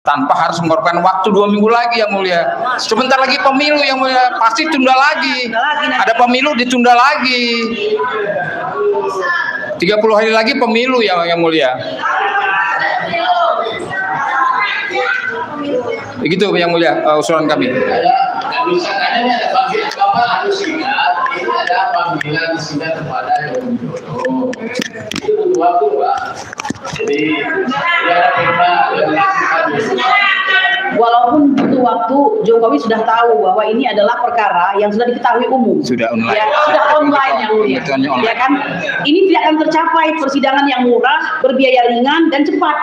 tanpa harus mengorbankan waktu 2 minggu lagi yang mulia. Sebentar lagi pemilu yang mulia, pasti tunda lagi. Ada pemilu ditunda lagi. 30 hari lagi pemilu yang mulia. Begitu yang mulia usulan kami. Bapak harus ingat, ini ada panggilan singkat kepada Joko Widodo. Itu butuh waktu, Pak. Jadi, walaupun butuh waktu, Jokowi sudah tahu bahwa ini adalah perkara yang sudah diketahui umum. Sudah online. Ya, sudah online yang mulia. Ya kan? Ini tidak akan tercapai persidangan yang murah, berbiaya ringan dan cepat.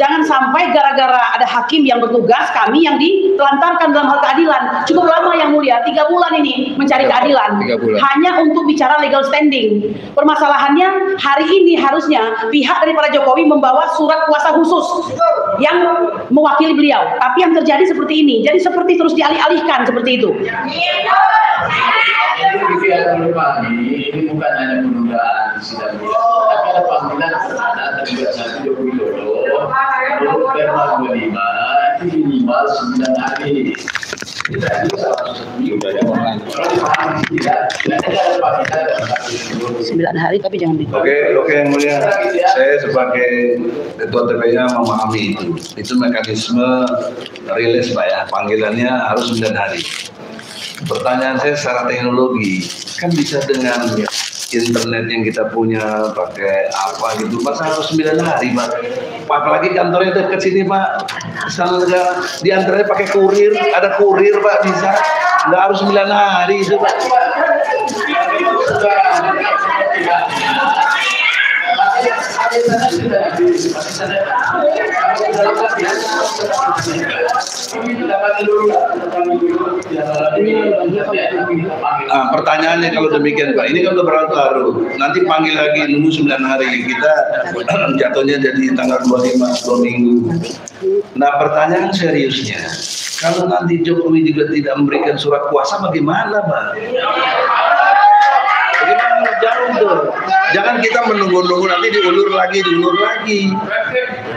Jangan sampai gara-gara ada hakim yang bertugas, kami yang ditelantarkan dalam hal keadilan. Cukup lama yang mulia, 3 bulan ini mencari keadilan. 3 bulan. Hanya untuk bicara legal standing. Permasalahannya hari ini harusnya pihak daripada Jokowi membawa surat kuasa khusus yang mewakili beliau. Tapi yang terjadi seperti ini. Jadi seperti terus dialih-alihkan seperti itu. Ini bukan hanya penundaan sidang biasa, tapi ada panggilan kepada terduga Joko Widodo untuk Perma 25 itu minimal 9 hari. Tidak bisa langsung 9 hari tapi jangan di. Oke yang mulia, saya sebagai ketua TPI-nya memahami itu mekanisme rilis Pak ya, panggilannya harus 9 hari. Pertanyaan saya secara teknologi kan bisa dengan internet yang kita punya pakai apa gitu, masa harus 9 hari Pak? Apalagi kantornya dekat sini Pak, misalnya diantaranya pakai kurir, ada kurir Pak, bisa nggak harus 9 hari itu Pak. Nah, pertanyaannya kalau demikian Pak, ini kan udah berlarut-larut, nanti panggil lagi nunggu 9 hari, kita jatuhnya jadi tanggal 25, 2 minggu. Nah pertanyaan seriusnya, kalau nanti Jokowi juga tidak memberikan surat kuasa bagaimana Pak? Bagaimana jauh tuh? Jangan kita menunggu-nunggu nanti diulur lagi.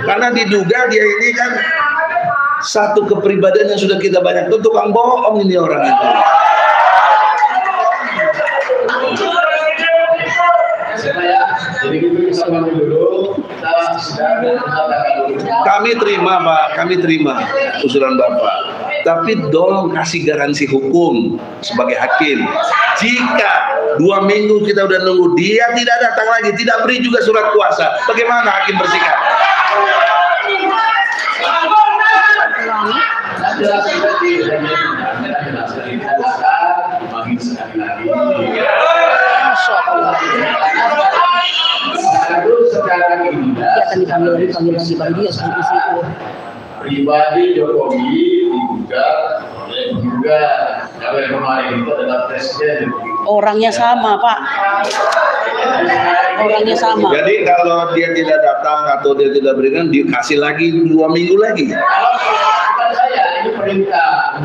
Karena diduga dia ini kan satu kepribadian yang sudah kita banyak tuh tukang bohong ini orang itu. Kami terima Pak, kami terima usulan Bapak. Tapi tolong kasih garansi hukum sebagai hakim. Jika 2 minggu kita udah nunggu, dia tidak datang lagi, tidak beri juga surat kuasa, bagaimana hakim bersikap? Pribadi Jokowi digugat juga kalau yang kemarin itu adalah presiden. Orangnya sama Pak. Orangnya sama. Jadi kalau dia tidak datang atau dia tidak berikan, dikasih lagi 2 minggu lagi. Saya ini perintah.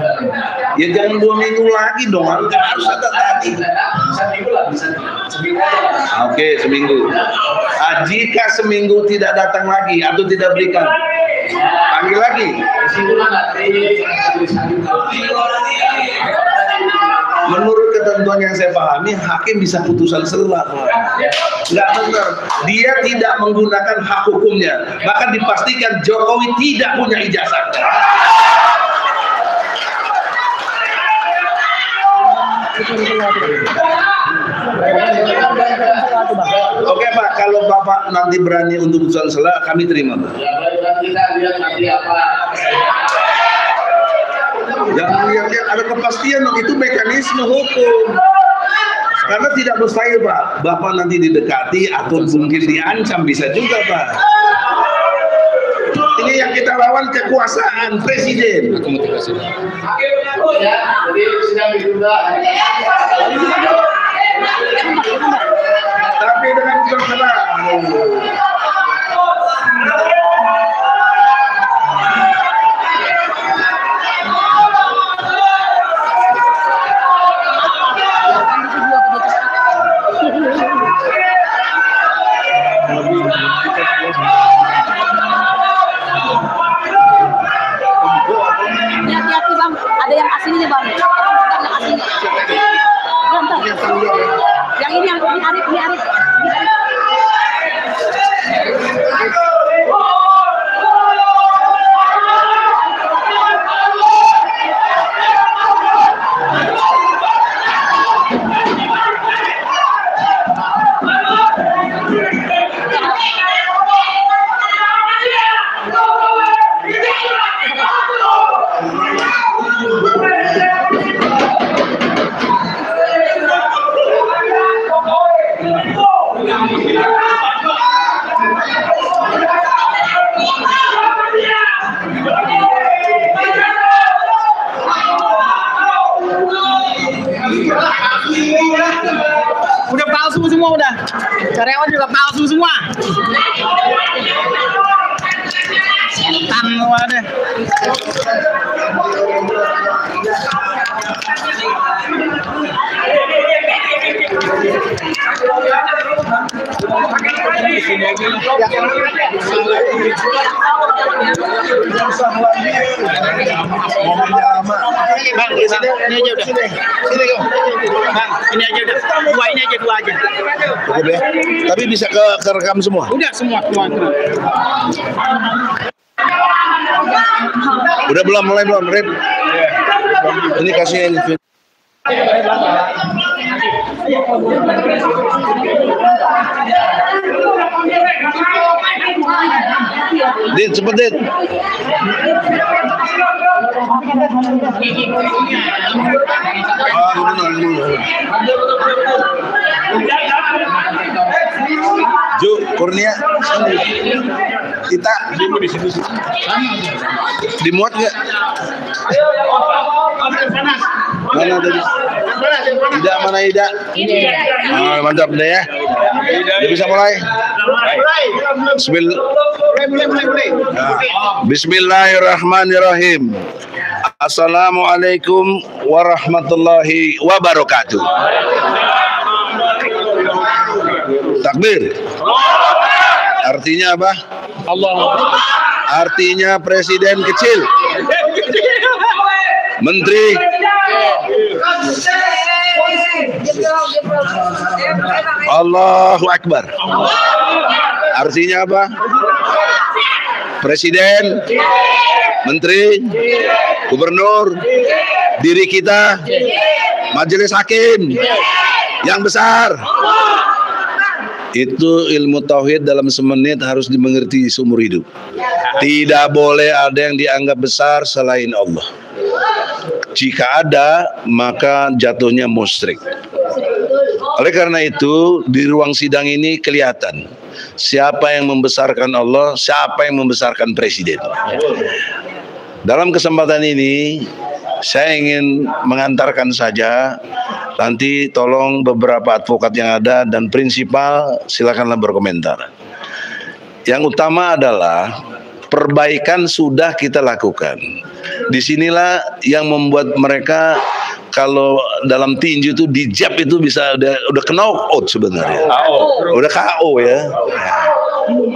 Ya jangan 2 minggu lagi dong, harus ada tadi. Seminggu lah bisa. Seminggu. Oke, seminggu. Nah, jika seminggu tidak datang lagi atau tidak berikan, panggil lagi. Menurut ketentuan yang saya pahami, hakim bisa putusan selah. Nggak benar. Dia tidak menggunakan hak hukumnya. Bahkan dipastikan Jokowi tidak punya ijazah. Oke Pak, kalau Bapak nanti berani untuk putusan selah, kami terima Pak. Ya baik, kita lihat nanti apa. Jangan lihat-lihat, ada kepastian dong, itu mekanisme hukum. Karena tidak mustahil Pak, Bapak nanti didekati atau mungkin diancam, bisa juga Pak. Ini yang kita lawan kekuasaan presiden. Ya, jadi sedang ditunda. Tapi dengan berserah. Karyawan juga palsu semua. Setan semua deh. Bang, ini aja udah. Bang, ini aja udah. Dua aja. Cukup ya? Tapi bisa kerekam semua? Udah semua. Udah mulai belum, Rip? Ini kasih ini. Dit, cepet Dit. Ju, Kurnia, kita dimuat nggak? Mana tadi? Ida, mana Ida? Mantap deh ya. Dia bisa mulai. Bismillahirrahmanirrahim. Assalamualaikum warahmatullahi wabarakatuh. Takbir. Artinya apa? Allah. Artinya presiden kecil, menteri, Allahu Akbar. Artinya apa? Presiden, menteri, gubernur, diri kita, majelis hakim yang besar. Itu ilmu tauhid dalam semenit harus dimengerti seumur hidup. Tidak boleh ada yang dianggap besar selain Allah. Jika ada, maka jatuhnya musyrik. Oleh karena itu, di ruang sidang ini kelihatan siapa yang membesarkan Allah, siapa yang membesarkan presiden. Dalam kesempatan ini, saya ingin mengantarkan saja. Nanti tolong beberapa advokat yang ada dan prinsipal silakanlah berkomentar. Yang utama adalah perbaikan sudah kita lakukan. Disinilah yang membuat mereka kalau dalam tinju itu di jab itu bisa udah knock out sebenarnya. Udah KO ya.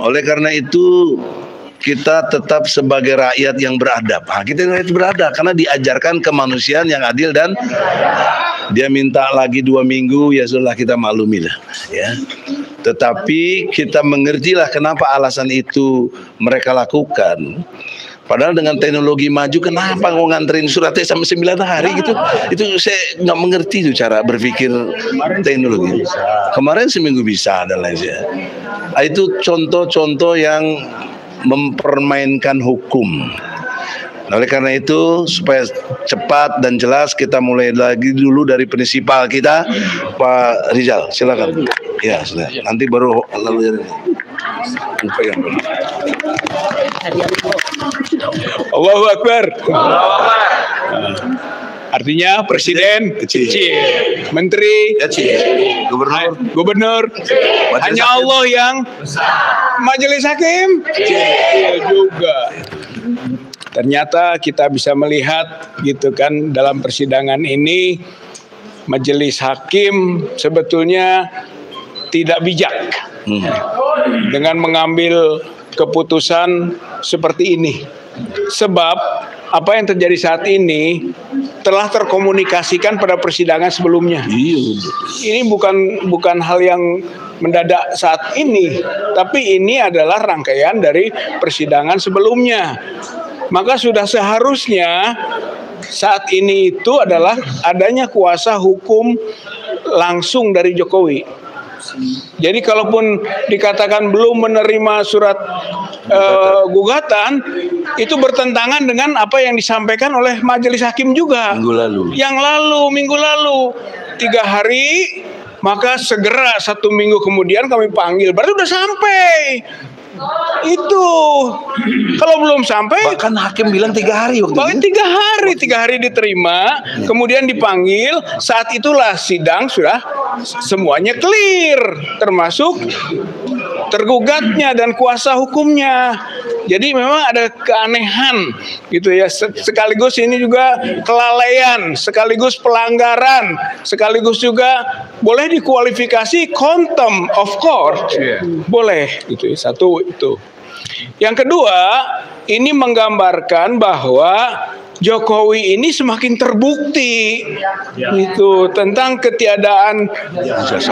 Oleh karena itu kita tetap sebagai rakyat yang beradab. Kita rakyat beradab karena diajarkan kemanusiaan yang adil dan dia minta lagi 2 minggu, ya sudah kita maklumi lah ya. Tetapi kita mengertilah kenapa alasan itu mereka lakukan. Padahal dengan teknologi maju, kenapa kok nganterin suratnya sampai 9 hari gitu? Itu saya nggak mengerti itu cara berpikir teknologi. Kemarin seminggu bisa dan lainnya. Itu contoh-contoh yang mempermainkan hukum. Nah, oleh karena itu supaya cepat dan jelas kita mulai lagi dulu dari prinsipal kita, Pak Rizal, silakan. Ya, sudah. Nanti baru lalu Allahu Akbar. Artinya presiden kecil, menteri kecil, gubernur hanya Allah yang majelis hakim kecil juga. Ternyata kita bisa melihat gitu kan dalam persidangan ini majelis hakim sebetulnya tidak bijak dengan mengambil keputusan seperti ini. Sebab apa yang terjadi saat ini telah terkomunikasikan pada persidangan sebelumnya. Ini bukan hal yang mendadak saat ini, tapi ini adalah rangkaian dari persidangan sebelumnya. Maka sudah seharusnya saat ini itu adalah adanya kuasa hukum langsung dari Jokowi. Jadi kalaupun dikatakan belum menerima surat gugatan, itu bertentangan dengan apa yang disampaikan oleh majelis hakim juga. Minggu lalu 3 hari, maka segera 1 minggu kemudian kami panggil, berarti udah sampai. Itu kalau belum sampai, bahkan hakim bilang 3 hari waktu itu. 3 hari diterima, kemudian dipanggil. Saat itulah sidang sudah semuanya clear, termasuk tergugatnya dan kuasa hukumnya. Jadi memang ada keanehan gitu ya, sekaligus ini juga kelalaian, sekaligus pelanggaran, sekaligus juga boleh dikualifikasi contempt of court, boleh gitu ya. Satu itu. Yang kedua, ini menggambarkan bahwa Jokowi ini semakin terbukti itu tentang ketiadaan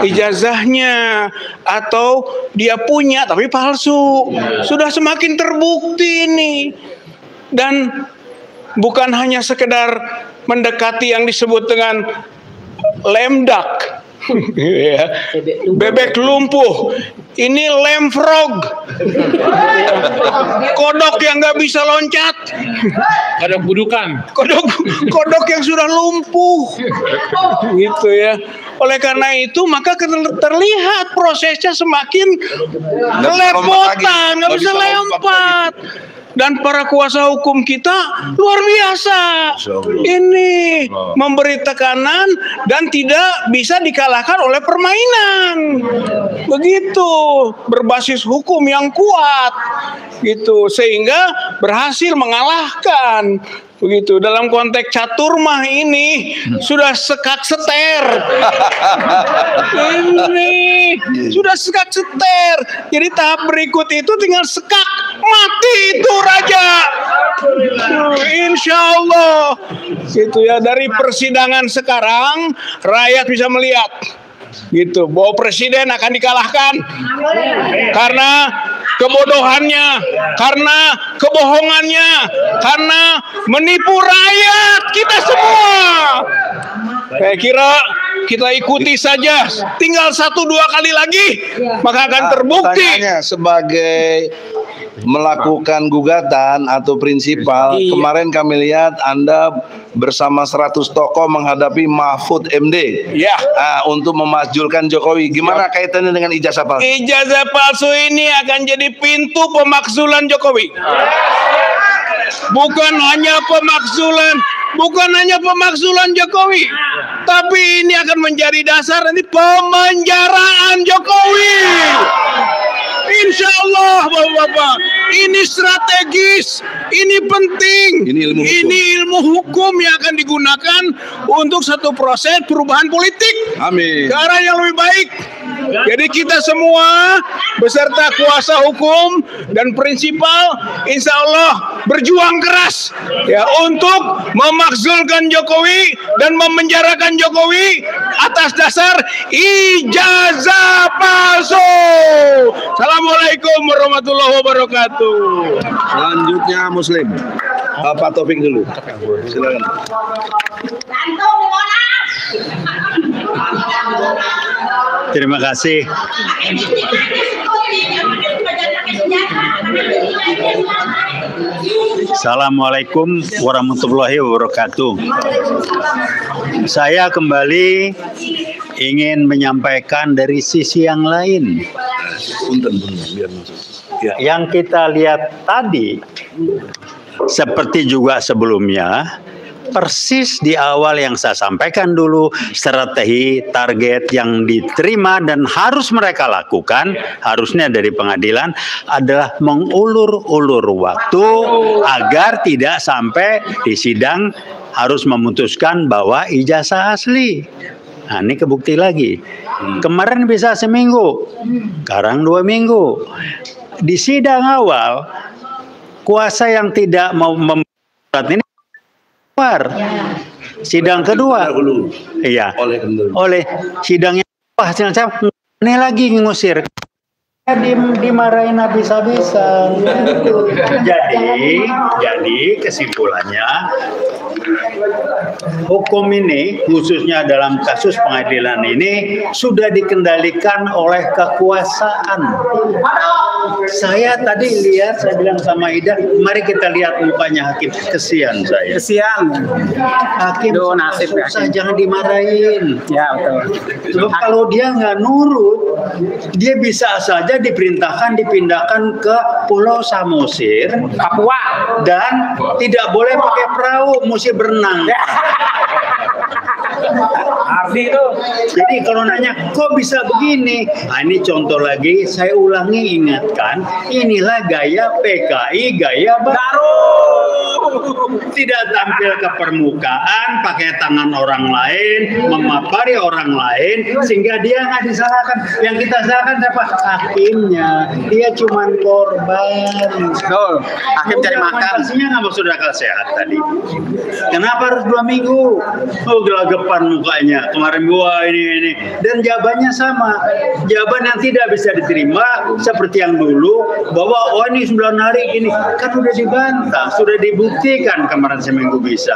ijazahnya, atau dia punya tapi palsu. Sudah semakin terbukti ini, dan bukan hanya sekedar mendekati yang disebut dengan lame duck, bebek lumpuh. Ini lame frog, kodok yang nggak bisa loncat, Kodok budukan. kodok yang sudah lumpuh, gitu ya. Oleh karena itu maka terlihat prosesnya semakin kelepotan, nggak bisa lompat. Dan para kuasa hukum kita luar biasa. Ini memberi tekanan dan tidak bisa dikalahkan oleh permainan. Begitu, berbasis hukum yang kuat. Gitu, sehingga berhasil mengalahkan. Begitu, dalam konteks catur mah ini sudah sekak seter. Ini sudah sekak seter. Jadi tahap berikut itu tinggal sekak mati itu raja. Insya Allah. Gitu ya, dari persidangan sekarang rakyat bisa melihat gitu bahwa presiden akan dikalahkan karena kebodohannya, karena kebohongannya, karena menipu rakyat kita semua. Saya kira kita ikuti saja, tinggal 1-2 kali lagi maka akan terbukti. Pertanyaannya, sebagai melakukan gugatan atau prinsipal, kemarin kami lihat Anda bersama 100 tokoh menghadapi Mahfud MD untuk memajulkan Jokowi. Gimana kaitannya dengan ijazah palsu? Ijazah palsu ini akan jadi pintu pemakzulan Jokowi. Bukan hanya pemakzulan Jokowi, tapi ini akan menjadi dasar nanti pemenjaraan Jokowi. Insya Allah, Bapak-Bapak, ini strategis, ini penting, ini ilmu hukum yang akan digunakan untuk satu proses perubahan politik ke arah yang lebih baik. Jadi kita semua beserta kuasa hukum dan prinsipal, insya Allah berjuang keras ya untuk memakzulkan Jokowi dan memenjarakan Jokowi atas dasar ijazah palsu. Assalamualaikum warahmatullahi wabarakatuh. Selanjutnya Muslim, Pak Taufik dulu. Silakan. Terima kasih. Assalamualaikum warahmatullahi wabarakatuh. Saya kembali ingin menyampaikan dari sisi yang lain. Yang kita lihat tadi, seperti juga sebelumnya, persis di awal yang saya sampaikan dulu, strategi target yang diterima dan harus mereka lakukan, harusnya dari pengadilan, adalah mengulur-ulur waktu agar tidak sampai di sidang harus memutuskan bahwa ijazah asli. Nah, ini kebukti lagi. Kemarin bisa seminggu, sekarang 2 minggu. Di sidang awal, kuasa yang tidak mau membuat ini keluar. Sidang kedua, oleh sidangnya hasilnya ini lagi ngusir. Dimarahin habis-habisan. Jadi kesimpulannya, hukum ini khususnya dalam kasus pengadilan ini sudah dikendalikan oleh kekuasaan. Saya tadi lihat, saya bilang sama Ida, mari kita lihat mukanya hakim. Kesian saya. Kesian. Hakim susah, jangan dimarahin. Ya betul. Sebab kalau dia nggak nurut, dia bisa saja diperintahkan dipindahkan ke Pulau Samosir, Papua, dan tidak boleh pakai perahu, mesti berenang. Ardi itu. Jadi kalau nanya, kok bisa begini? Nah, ini contoh lagi, saya ulangi ingatkan, inilah gaya PKI, gaya baru. Tidak tampil ke permukaan, pakai tangan orang lain, memapari orang lain, sehingga dia nggak disalahkan. Yang kita salahkan siapa? Hakimnya. Dia cuma korban. Betul. Hakim cari makan. Pastinya nggak masuk akal sehat tadi. Kenapa harus 2 minggu? Oh, gelagapan mukanya. Kemarin gua ini. Dan jawabannya sama. Jawaban yang tidak bisa diterima seperti yang dulu, bahwa oh ini 9 hari ini. Kan udah dibantah, sudah dibuktikan kemarin seminggu bisa.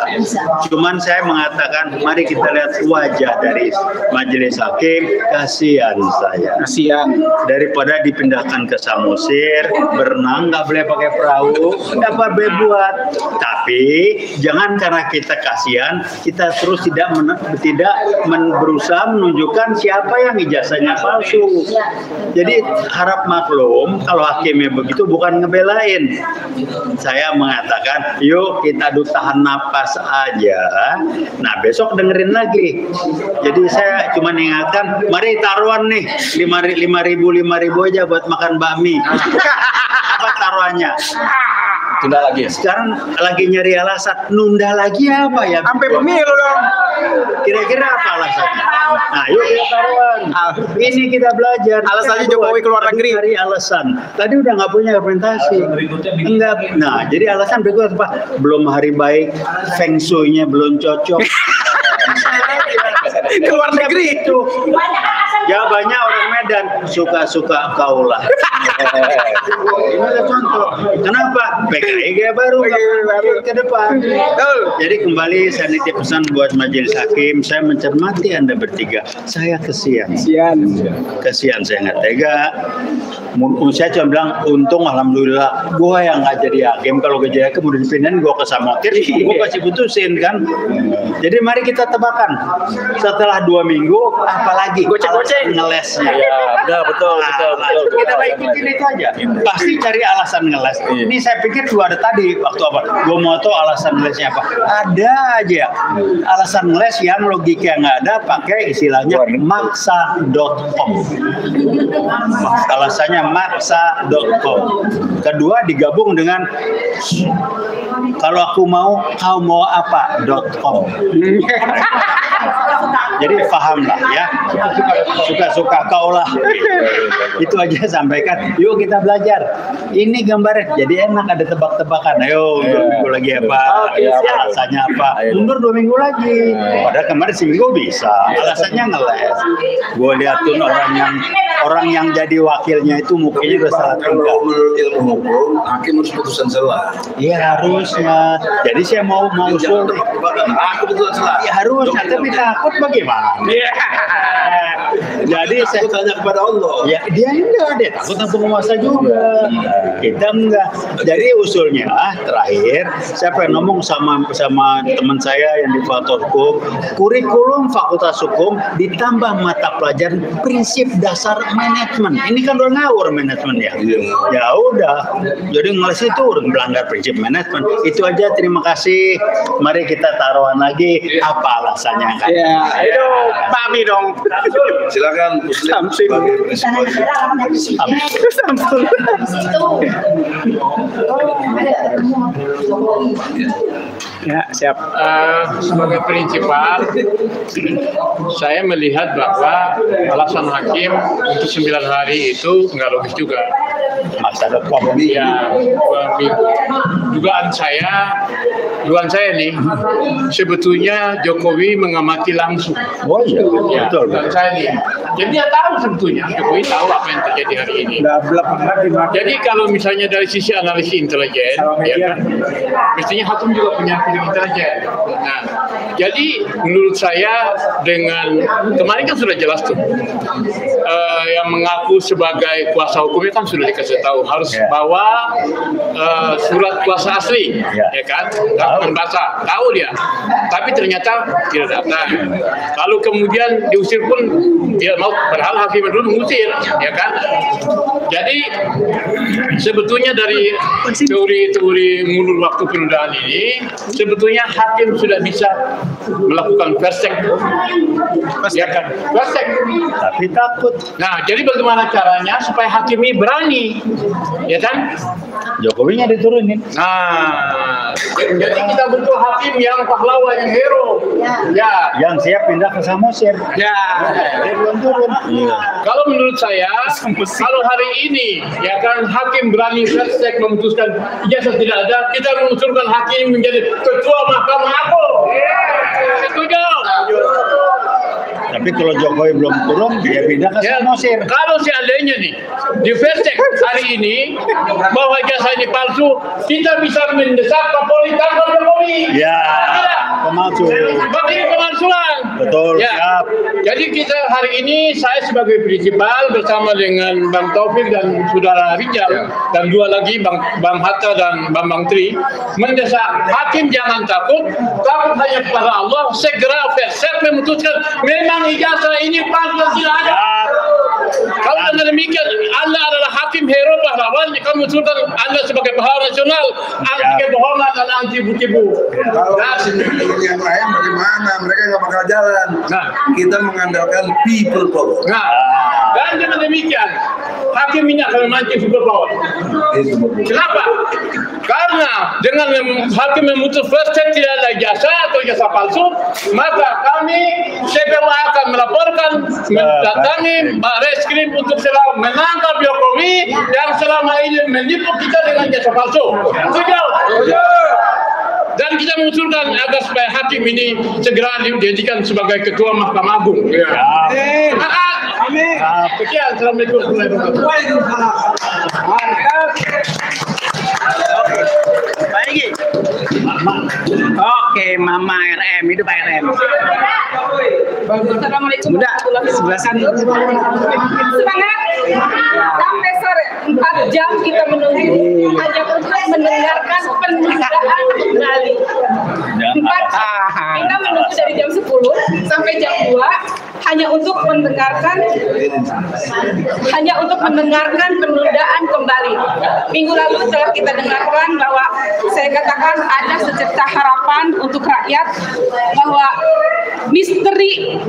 Cuman saya mengatakan, mari kita lihat wajah dari majelis hakim. Kasihan saya. Kasihan. Daripada dipindahkan ke Samosir, berenang, nggak boleh pakai perahu, nggak boleh buat. Tapi jangan karena kita kasihan, kita terus tidak berusaha menunjukkan siapa yang ijazahnya palsu. Jadi harap maklum kalau hakimnya begitu, bukan ngebelain. Saya mengatakan, yuk kita tahan napas aja. Nah besok dengerin lagi. Jadi saya cuma ingatkan, mari taruhan nih 5.000 aja buat makan bakmi. Apa taruhannya? Tunda lagi ya? Sekarang lagi nyari alasan, nunda lagi apa ya? Sampai pemilu dong. Kira-kira apa alasannya? Nah, yuk kita taruhan. Ini kita belajar. Alasannya Jokowi keluar negeri. Cari alasan. Tadi udah nggak punya argumentasi. Enggak. Nah, jadi alasan berikutnya apa? Belum hari baik, feng shui-nya belum cocok. Keluar negeri itu. Jawabannya orang Medan, suka-suka kaulah. Ini ada contoh. Kenapa? PKI gaya baru ke depan. Jadi kembali saya nitip pesan buat majelis hakim, saya mencermati Anda bertiga. Saya kesian. Kesian, saya nggak tega. Saya cuma bilang, untung alhamdulillah gue yang nggak jadi hakim. Kalau gue jadi hakim udah dipindahin gue ke Samosir, gue pasti putusin kan. Jadi mari kita tebakan. Setelah 2 minggu, apalagi gocek-gocek ngelesnya. Ya, betul. Kita ikutin itu aja. Pasti cari alasan ngeles. Ini saya pikir juga ada tadi waktu apa? Gue mau tahu alasan ngelesnya apa. Ada aja alasan ngeles yang logika nggak ada, pakai istilahnya maksa.com. Alasannya maksa.com. Kedua digabung dengan kalau aku mau, kau mau apa.com. Jadi pahamlah ya, suka-suka kaulah. Itu aja sampaikan. Yuk kita belajar. Ini gambarnya. Jadi enak ada tebak-tebakan. Ayo 2 minggu lagi apa? Alasannya apa? Mundur 2 minggu lagi. Padahal kemarin seminggu bisa. Alasannya ngeles. Gue lihat tuh orang yang jadi wakilnya itu mukanya udah salah tinggal. Ilmu hukum, hakim harus putusan salah. Iya harusnya. Jadi saya mau usul. Aku betul salah. Ya harusnya. Tapi takut bagaimana? Jadi saya tanya kepada Allah. Ya dia enggak, dia takut sama penguasa juga. Kita enggak. Jadi usulnya terakhir, saya pengen ngomong sama teman saya yang di Fakultas Hukum, kurikulum Fakultas Hukum ditambah mata pelajaran prinsip dasar manajemen. Ini kan udah ngawur manajemen ya. Ya udah. Jadi ngeles itu udah melanggar prinsip manajemen. Itu aja, terima kasih. Mari kita taruhan lagi apa alasannya kan. Ya, ayo Mami dong. Silakan Muslim sebagai Samsul. Ya, siap. Sebagai prinsipal, saya melihat bahwa alasan hakim untuk 9 hari itu nggak logis juga. Ya, dugaan saya nih, sebetulnya Jokowi mengamati langsung. Oh iya, Ya, betul. dugaan saya nih. Jadi dia tahu sebetulnya, Jokowi tahu apa yang terjadi hari ini. Jadi kalau misalnya dari sisi analisis intelijen, ya kan, mestinya hakim juga punya feeling intelijen. Nah, jadi menurut saya dengan kemarin kan sudah jelas tuh, yang mengaku sebagai kuasa hukumnya kan sudah dikasih tahu harus bawa surat kuasa asli, ya kan, bukan bahasa, tahu dia, tapi ternyata tidak datang. Lalu kemudian diusir pun dia maut, padahal hakim dulu mengusir, ya kan? Jadi sebetulnya dari teori ngulur waktu penundaan ini, sebetulnya hakim sudah bisa melakukan versek, ya kan? Versek. Tapi takut. Nah, jadi bagaimana caranya supaya hakim ini berani, ya kan? Jokowinya diturunin. Nah, jadi kita butuh hakim yang pahlawan, yang hero. Ya. Yang siap pindah ke Samosir. Ya. Dia belum turun. Kalau menurut saya, kalau hari ini ya kan hakim berani versek memutuskan ijazah tidak ada, kita mengusulkan hakim menjadi ketua Mahkamah Agung. Setuju? Tapi kalau Jokowi belum turun, dia pindah ke Samosir. Kalau seandainya nih di versek hari ini bahwa ijazah ini palsu, kita bisa mendesak Kapolri tangkap Jokowi. Ya. Pemalsu. Bagi pemalsuan. Betul. Ya. Siap. Jadi kita hari ini saya sebagai prinsipal bersama dengan Bang Taufik dan Saudara Rijal dan dua lagi Bang Hatta dan Bang Tri mendesak hakim jangan takut hanya kepada Allah, segera versek memutuskan memang ijazah ini palsu tidak ada. Kalau dengan demikian Anda adalah hakim hero pahlawan, kamu usulkan Anda sebagai pahlawan nasional, anti kebohongan dan anti butibu. Kalau yang lain bagaimana? Mereka nggak bakal jalan. Kita mengandalkan people power. Dan dengan demikian hakim ini akan memancing people power. Kenapa? Karena dengan hakim memutus versek tidak ada ijazah atau ijazah palsu, maka kami CPWA akan melaporkan, mendatangi Bareskrim untuk selalu menangkap Jokowi yang selama ini menipu kita dengan ijazah palsu. Setuju? Dan kita mengusulkan agar supaya hakim ini segera dijadikan sebagai ketua Mahkamah Agung. Amin. Sekian. Assalamualaikum warahmatullahi wabarakatuh. Baik. Oke, Mama RM, hidup RM. Assalamualaikum warahmatullahi wabarakatuh. Semangat. Sampai sore 4 jam kita menunggu hanya untuk mendengarkan penundaan kembali. 4 jam. Kita menunggu dari jam 10 sampai jam 2 hanya untuk mendengarkan penundaan kembali. Minggu lalu telah kita dengarkan bahwa saya katakan ada secerca harapan untuk rakyat bahwa misteri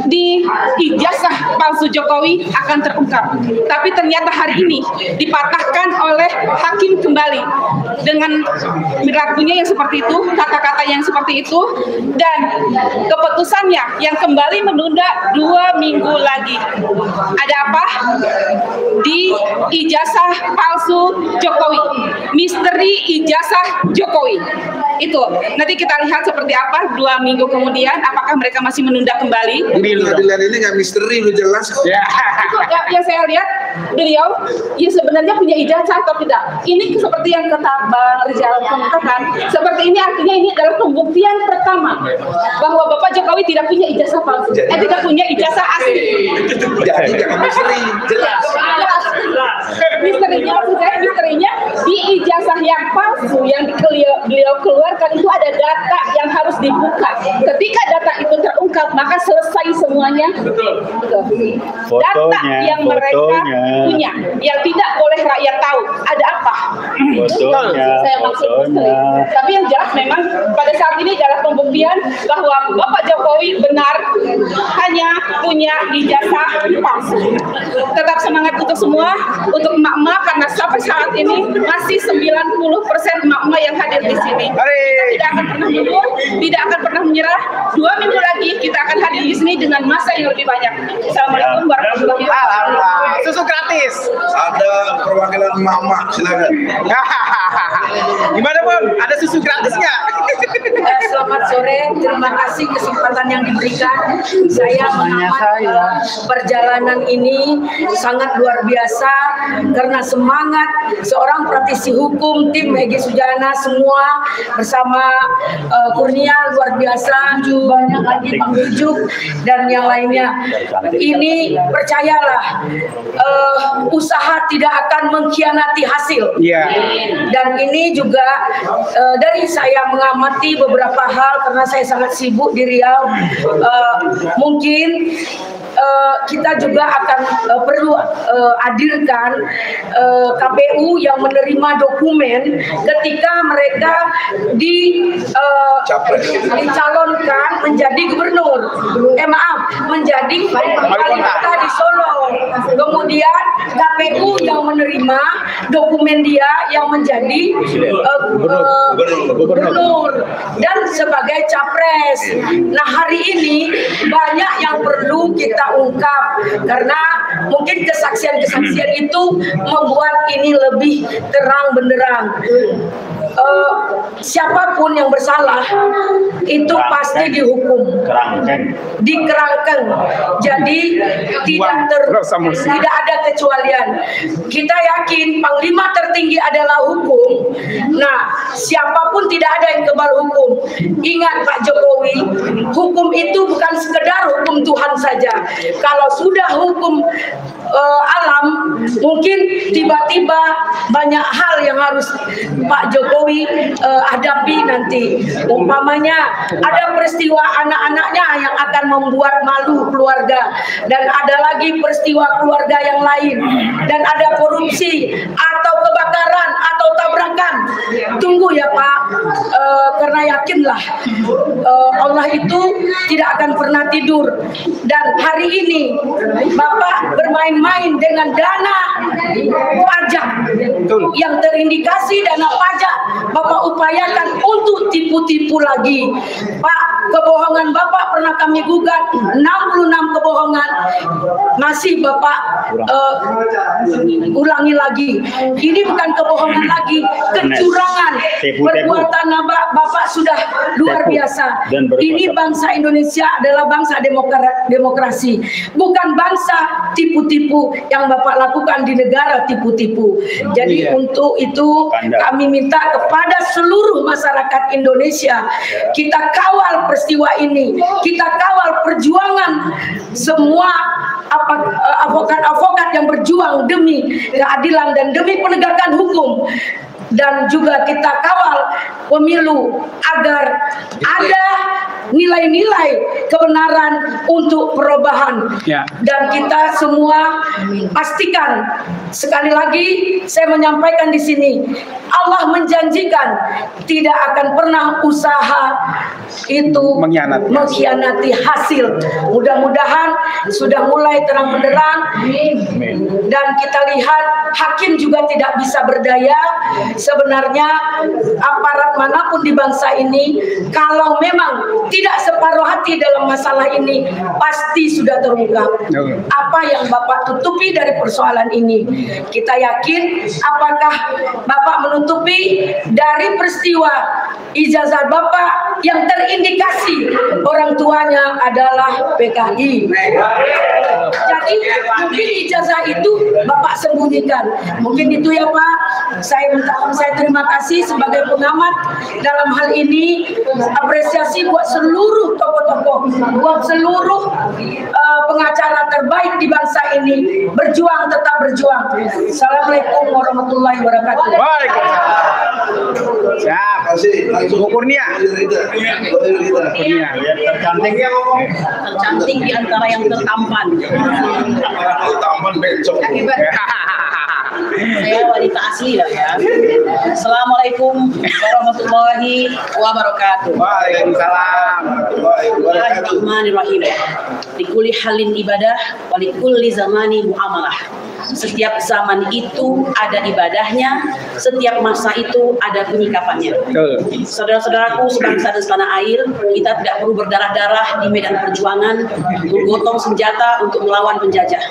di ijazah palsu Jokowi akan terungkap. Tapi ternyata hari ini dipatahkan oleh hakim kembali dengan perilakunya yang seperti itu, kata-kata yang seperti itu, dan keputusannya yang kembali menunda 2 minggu lagi. Ada apa? Di ijazah palsu Jokowi, misteri ijazah Jokowi. Itu nanti kita lihat seperti apa 2 minggu kemudian, apakah mereka masih menunda kembali. Pengadilan ini nggak misteri, lu jelas kok. Yang saya lihat beliau ya sebenarnya punya ijazah atau tidak. Ini seperti yang kata Bang Rizal mengatakan, seperti ini artinya ini adalah pembuktian pertama bahwa Bapak Jokowi tidak punya ijazah palsu, tidak punya ijazah asli. Jadi jangan misteri, jelas. Misterinya di ijazah yang palsu yang beliau keluarkan itu ada data yang harus dibuka. Ketika data itu terungkap, maka selesai semuanya. Data yang mereka punya, yang tidak boleh rakyat tahu. Ada apa? Saya maksud misteri. Tapi yang jelas memang pada saat ini adalah pembuktian bahwa Bapak Jokowi benar hanya punya ijazah palsu. Tetap semangat untuk semua, untuk emak-emak, karena sampai saat ini masih 90% emak-emak yang hadir di sini. Kita tidak akan pernah mundur, tidak akan pernah menyerah. 2 minggu lagi kita akan hadir di sini dengan masa yang lebih banyak. Assalamualaikum warahmatullahi wabarakatuh. Susu gratis. Ada perwakilan emak-emak, silakan. Gimana Bang? Ada susu gratis nggak? Selamat sore, terima kasih kesempatan yang diberikan. Saya mengamati perjalanan ini sangat luar biasa karena semangat seorang praktisi hukum, tim Egy Sujana semua bersama Kurnia luar biasa, banyak lagi Bang Ujuk dan yang lainnya. Ini percayalah, usaha tidak akan mengkhianati hasil. Dan ini juga dari saya mengamati beberapa hal karena saya sangat sibuk di Riau. Mungkin kita juga akan perlu hadirkan KPU yang menerima dokumen ketika mereka dicalonkan menjadi gubernur, menjadi wali kota di Solo. Kemudian KPU yang menerima dokumen dia yang menjadi gubernur dan sebagai capres. Nah, hari ini banyak yang perlu kita ungkap karena mungkin kesaksian-kesaksian itu membuat ini lebih terang benderang. Siapapun yang bersalah itu pasti dihukum, dikerangkeng. Jadi tidak ada kecualian. Kita yakin Panglima tertinggi adalah hukum. Nah, siapapun tidak ada yang kebal hukum. Ingat Pak Jokowi, hukum itu bukan sekedar hukum Tuhan saja. Kalau sudah hukum alam, mungkin tiba-tiba banyak hal yang harus Pak Jokowi hadapi nanti. Umpamanya ada peristiwa anak-anaknya yang akan membuat malu keluarga, dan ada lagi peristiwa keluarga yang lain, dan ada korupsi atau kebakaran atau tabrakan. Tunggu ya Pak, karena yakinlah Allah itu tidak akan pernah tidur. Dan hari ini Bapak bermain-main dengan dana pajak yang terindikasi dana pajak, Bapak upayakan untuk tipu-tipu lagi. Pak, kebohongan Bapak pernah kami gugat, 66 kebohongan masih Bapak ulangi lagi. Ini bukan kebohongan lagi, kecurangan. Perbuatan Bapak sudah luar biasa. Ini bangsa Indonesia adalah bangsa demokrasi, bukan bangsa tipu-tipu yang Bapak lakukan di negara tipu-tipu. Jadi untuk itu kami minta kepada seluruh masyarakat Indonesia, kita kawal peristiwa ini, kita kawal perjuangan semua advokat-advokat yang berjuang demi keadilan dan demi penegakan hukum. Dan juga kita kawal pemilu agar ada nilai-nilai kebenaran untuk perubahan. Dan kita semua pastikan, sekali lagi saya menyampaikan di sini, Allah menjanjikan tidak akan pernah usaha itu mengkhianati hasil. Mudah-mudahan sudah mulai terang benderang, dan kita lihat hakim juga tidak bisa berdaya. Sebenarnya aparat manapun di bangsa ini, kalau memang tidak separuh hati dalam masalah ini, pasti sudah terungkap. Apa yang Bapak tutupi dari persoalan ini? Kita yakin, apakah Bapak menutupi dari peristiwa ijazah Bapak yang terindikasi orang tuanya adalah PKI? Jadi mungkin ijazah itu Bapak sembunyikan. Mungkin itu ya Pak. Saya terima kasih sebagai pengamat dalam hal ini. Apresiasi buat seluruh tokoh-tokoh, buat seluruh pengacara terbaik di bangsa ini. Berjuang, tetap berjuang. Assalamualaikum warahmatullahi wabarakatuh. Waalaikumsalam. Siap. Bu Kurnia. Tercantik di antara yang tertampan. Tampan becok. Saya wanita asli lah ya. Assalamualaikum warahmatullahi wabarakatuh. Waalaikumsalam. Bismillahirrahmanirrahim. Likulli halin ibadah, walikulli zamani muamalah. Setiap zaman itu ada ibadahnya, setiap masa itu ada penyikapannya. Saudara-saudaraku sebangsa dan setanah air, kita tidak perlu berdarah-darah di medan perjuangan, bergotong senjata untuk melawan penjajah.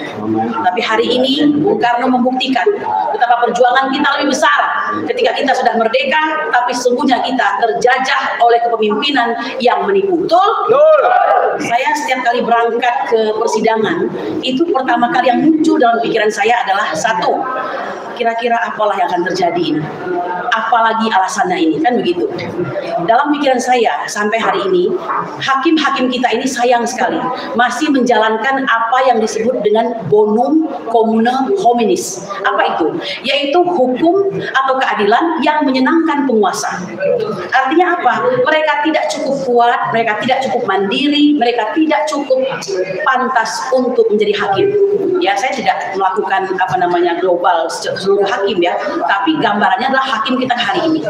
Tapi hari ini Bung Karno membuktikan betapa perjuangan kita lebih besar ketika kita sudah merdeka, tapi sesungguhnya kita terjajah oleh kepemimpinan yang menipu. Betul? Saya setiap kali berangkat ke persidangan, itu pertama kali yang muncul dalam pikiran saya adalah satu, kira-kira apalah yang akan terjadi ini, apalagi alasannya ini, kan begitu. Dalam pikiran saya sampai hari ini, hakim-hakim kita ini sayang sekali masih menjalankan apa yang disebut dengan bonum commune hominis. Apa Apa itu? Yaitu hukum atau keadilan yang menyenangkan penguasa. Artinya apa? Mereka tidak cukup kuat, mereka tidak cukup mandiri, mereka tidak cukup pantas untuk menjadi hakim. Ya, saya tidak melakukan global seluruh hakim ya, tapi gambarannya adalah hakim kita hari ini.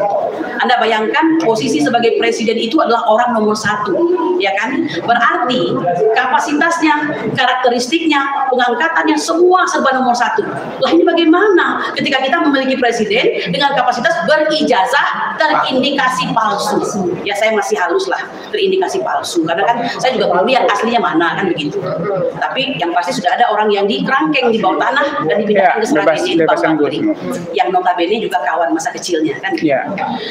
Anda bayangkan posisi sebagai presiden itu adalah orang nomor 1, ya kan? Berarti kapasitasnya, karakteristiknya, pengangkatannya semua serba nomor 1. Lah ini bagaimana ketika kita memiliki presiden dengan kapasitas berijazah terindikasi palsu? Ya saya masih halus lah terindikasi palsu, karena kan saya juga belum lihat aslinya mana kan begitu. Tapi yang pasti sudah ada orang yang dikerangkeng di bawah tanah dan dipindahkan ke Sragen yang notabene juga kawan masa kecilnya kan.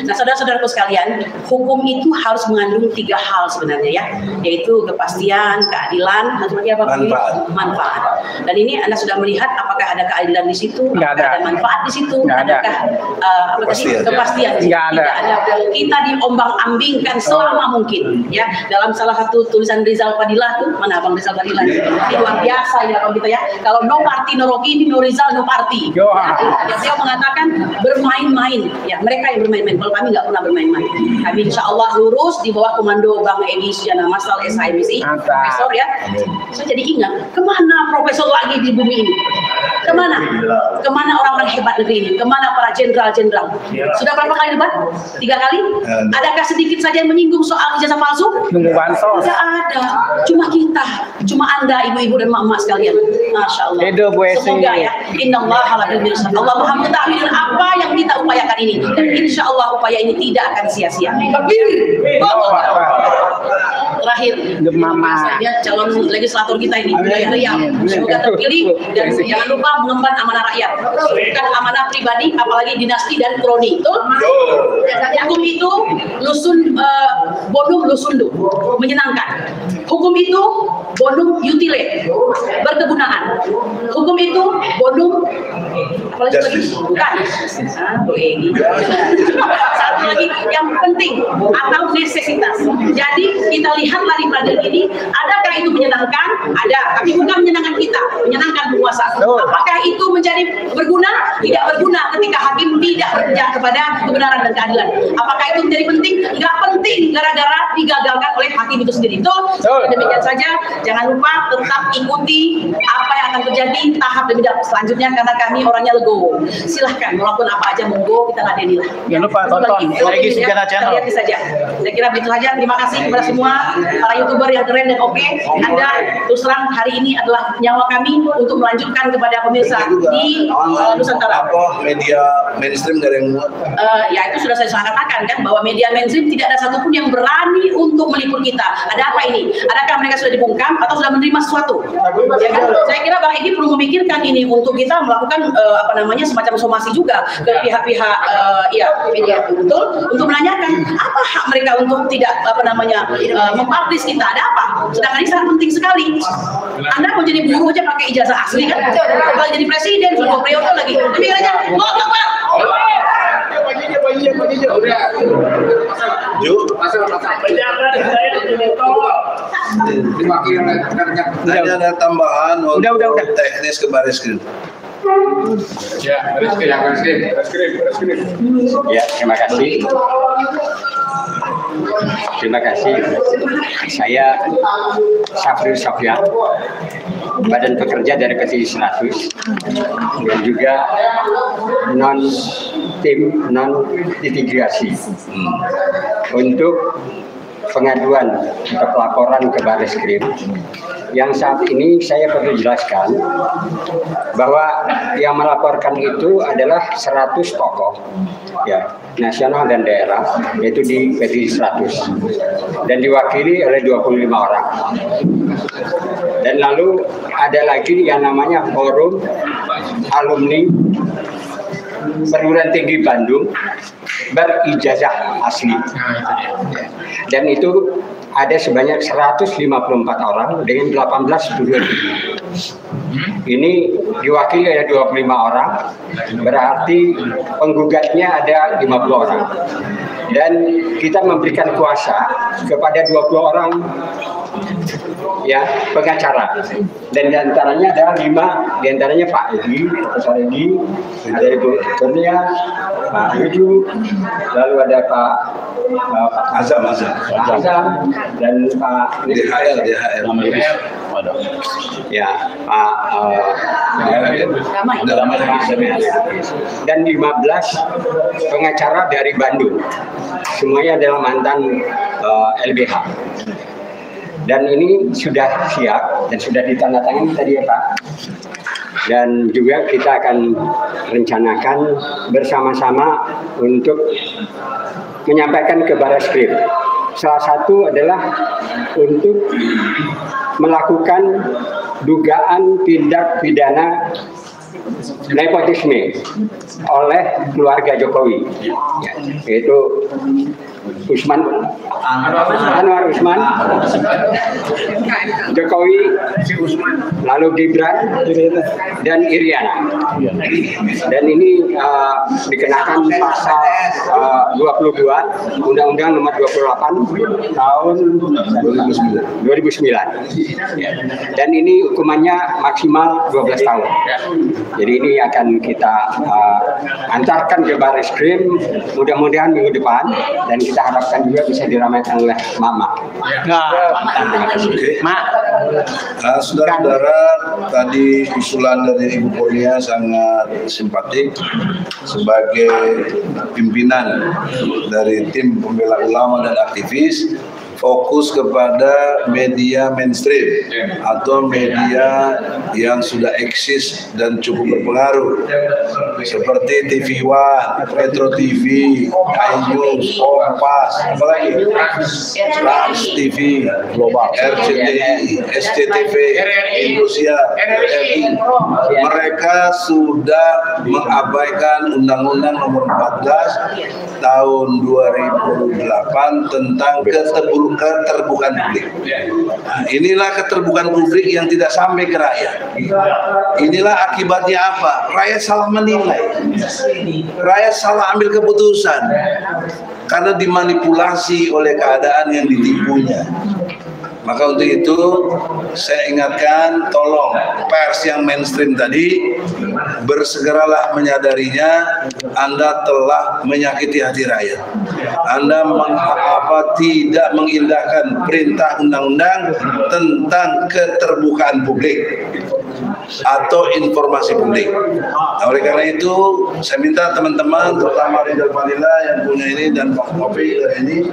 Nah saudara-saudaraku sekalian, hukum itu harus mengandung 3 hal sebenarnya ya, yaitu kepastian, keadilan, dan lagi apa? Manfaat. Dan ini Anda sudah melihat apakah ada keadilan di situ, apakah ada manfaat di situ, adakah kepastian? Tidak ada. Kita diombang-ambingkan selama mungkin ya. Dalam salah satu tulisan Rizal Fadilah tuh, mana Abang Rizal Fadilah? Ini luar biasa ya kalau kita ya. Kalau no party no Rocky, ini no Rizal no party. Ya, dia mengatakan bermain-main. Ya, mereka yang bermain-main. Kalau kami nggak pernah bermain-main. Kami insya Allah lurus di bawah komando Bang Edi Sujana Masal SIMC, profesor ya. Saya jadi ingat, kemana profesor lagi di bumi ini? Kemana? Kemana orang-orang hebat negeri ini? Kemana para jenderal-jenderal? Sudah berapa kali debat? 3 kali? Adakah sedikit saja yang menyinggung soal ijazah palsu? Tidak ada. Cuma kita, cuma Anda, ibu-ibu dan mama sekalian. Masya Allah. Semoga ya. Innallaha la yudhi'u Allah Maha mengetahui apa yang kita upayakan ini, dan insya Allah upaya ini tidak akan sia-sia. Terakhir, saja calon legislator kita ini wilayah Riau, semoga terpilih dan jangan lupa mengemban amanah rakyat, bukan amanah pribadi, apalagi dinasti dan kroni. Hukum itu bonum lusundu, menyenangkan. Hukum itu bonum utile, berkegunaan. Hukum itu bonum apalagi lagi? Bukan. Satu lagi yang penting atau necesitas. Jadi kita lihatlah di peradilan ini, adakah itu menyenangkan? Ada, tapi bukan menyenangkan kita, menyenangkan penguasa. Apakah itu menjadi berguna? Tidak berguna ketika hakim tidak bekerja kepada kebenaran dan keadilan. Apakah itu menjadi penting? Nggak penting, gara-gara digagalkan oleh hakim itu sendiri. Demikian saja, jangan lupa tetap ikuti apa yang akan terjadi tahap demi tahap selanjutnya, karena kami orangnya legowo. Silahkan melakukan apa aja, monggo, kita ladeni lah. Jangan lupa tonton lagi Sejarah Channel. Lihat saja. Saya kira begitu saja. Terima kasih kepada semua para YouTuber yang keren dan oke. Anda terus terang hari ini adalah nyawa kami untuk melanjutkan kepada pemirsa di Nusantara. Apa media mainstream dari yang ya itu sudah saya katakan kan, bahwa media mainstream tidak ada satupun yang berani untuk meliput kita. Ada apa ini? Adakah mereka sudah dibungkam atau sudah menerima sesuatu? Ya kan? Saya kira Bang Edi perlu memikirkan ini untuk kita melakukan semacam somasi juga ke pihak-pihak media, betul, untuk menanyakan apa hak mereka untuk tidak mempublish kita, ada apa? Sedangkan ini sangat penting sekali. Anda mau jadi buruh aja pakai ijazah asli kan? Kalau jadi presiden sudah periode lagi, pikir aja, ada tambahan udah teknis ke Baris-Krim. Ya, Baris-Krim. Ya, terima kasih. Terima kasih. Saya Syafril Sofyan, Badan Pekerja dari Petisi 100, dan juga tim non-integrasi untuk pengaduan atau pelaporan ke Baris-Krim. Yang saat ini saya perlu jelaskan bahwa yang melaporkan itu adalah 100 tokoh ya, nasional dan daerah, yaitu di Petisi 100, dan diwakili oleh 25 orang. Dan lalu ada lagi yang namanya Forum Alumni Perguruan Tinggi Bandung berijazah asli, dan itu ada sebanyak 154 orang dengan 18 studio. Ini diwakili oleh 25 orang, berarti penggugatnya ada 50 orang. Dan kita memberikan kuasa kepada 20 orang ya pengacara, dan diantaranya ada 5, diantaranya Pak Edi, Profesor Edi, ada Ibu Kurnia, Pak Yuju, lalu ada Pak Azam, dan Pak DHR. ya Pak dan 15 pengacara dari Bandung, semuanya adalah mantan LBH. Dan ini sudah siap dan sudah ditandatangani tadi ya Pak. Dan juga kita akan rencanakan bersama-sama untuk menyampaikan ke Barreskrim. Salah satu adalah untuk melakukan dugaan tindak pidana nepotisme oleh keluarga Jokowi, ya, yaitu Anwar Usman, Jokowi, lalu Gibran, dan Iriana. Dan ini dikenakan pasal 22 Undang-Undang Nomor 28 tahun 2009. Dan ini hukumannya maksimal 12 tahun. Jadi ini akan kita antarkan ke Barreskrim mudah-mudahan minggu depan, dan kita harapkan juga bisa diramaikan oleh Mama. Saudara-saudara, tadi usulan dari Ibu Kurnia sangat simpatik. Sebagai pimpinan dari tim pembela ulama dan aktivis, fokus kepada media mainstream atau media yang sudah eksis dan cukup berpengaruh seperti TV One, Metro TV, iNews, Kompas, apalagi Trans TV, RCTI, SCTV, Indosiar, RRI. Mereka sudah mengabaikan Undang-Undang Nomor 14 tahun 2008 tentang keterbukaan publik. Nah, inilah keterbukaan publik yang tidak sampai ke rakyat. Inilah akibatnya apa? Rakyat salah menilai, rakyat salah ambil keputusan karena dimanipulasi oleh keadaan yang ditipunya. Maka untuk itu saya ingatkan, tolong pers yang mainstream tadi bersegeralah menyadarinya Anda telah menyakiti hati rakyat. Anda tidak mengindahkan perintah undang-undang tentang keterbukaan publik atau informasi publik. Nah, oleh karena itu saya minta teman-teman, terutama Ridal Vanilla yang punya ini dan Pak Novi ini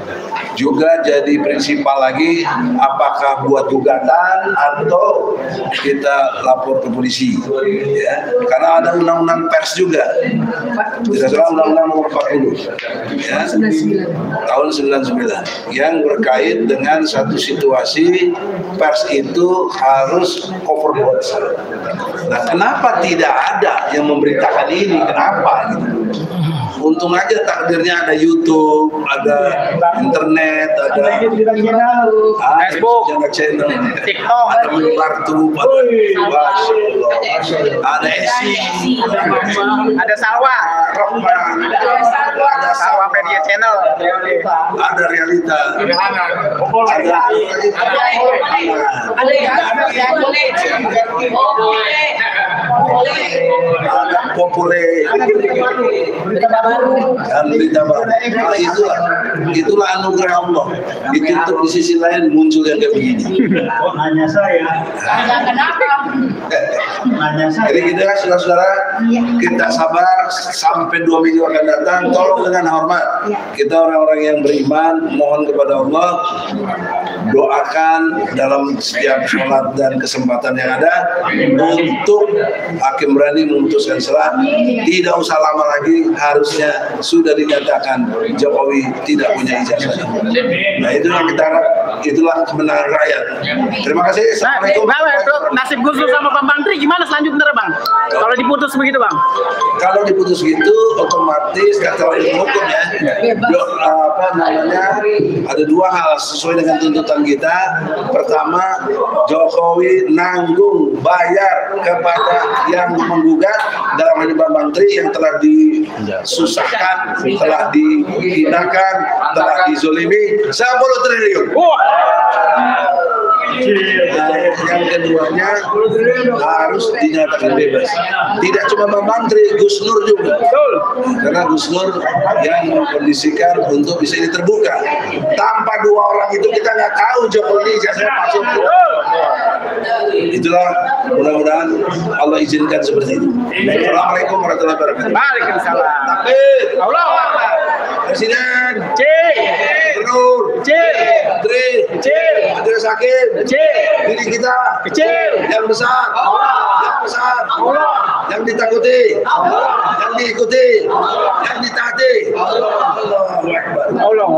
juga jadi prinsipal lagi, apakah buat gugatan atau kita lapor ke polisi, ya. Karena ada undang-undang pers juga, tidak salah Undang-Undang Nomor 40 ya, tahun 99 yang berkait dengan satu situasi pers itu harus cover both. Nah, kenapa tidak ada yang memberitakan ini? Kenapa? Untung aja takdirnya ada YouTube, ada internet, ada Facebook, channel, TikTok, ada Menurtu, ada Esi, ada Salwa, ada Salwa Media Channel, ada Realita, ada Populer, dan berita baru. Nah, itulah anugerah Allah. Ditutup di sisi lain muncul yang kayak begini. Hanya saya. Jadi kita saudara-saudara, kita sabar sampai 2 minggu akan datang. Tolong dengan hormat, kita orang-orang yang beriman mohon kepada Allah, doakan dalam setiap sholat dan kesempatan yang ada untuk hakim berani memutuskan salah. Tidak usah lama lagi, harusnya sudah dinyatakan Jokowi tidak punya ijazah. Nah, itu yang kita harap, itulah kemenangan rakyat. Terima kasih. Assalamualaikum. Nasib Gus Dur sama Bang Tri gimana selanjutnya, Bang? Kalau diputus begitu, Bang? Kalau diputus gitu, otomatis kata hukum ya, ada 2 hal sesuai dengan tuntutan kita. Pertama, Jokowi nanggung bayar kepada yang menggugat, dalam hal ini Bang Tri yang telah disusahkan, telah dihinakan, telah dizolimi 10 triliun. Yang keduanya harus dinyatakan bebas. Tidak cuma Bang Menteri, Gus Nur juga. Karena Gus Nur yang mengkondisikan untuk bisa ini terbuka. Tanpa dua orang itu kita nggak tahu Jokowi ijazah masuk. Itulah mudah-mudahan Allah izinkan seperti itu. Assalamualaikum warahmatullahi wabarakatuh. Waalaikumsalam. Takbir. Allahu Akbar. Presiden. C. Gubernur. C. Menteri. Kecil. Majelis Hakim. Kecil. Diri kita. Kecil. Yang besar. Yang besar. Yang ditakuti. Yang diikuti. Yang ditaati. Allahu Akbar. Allah.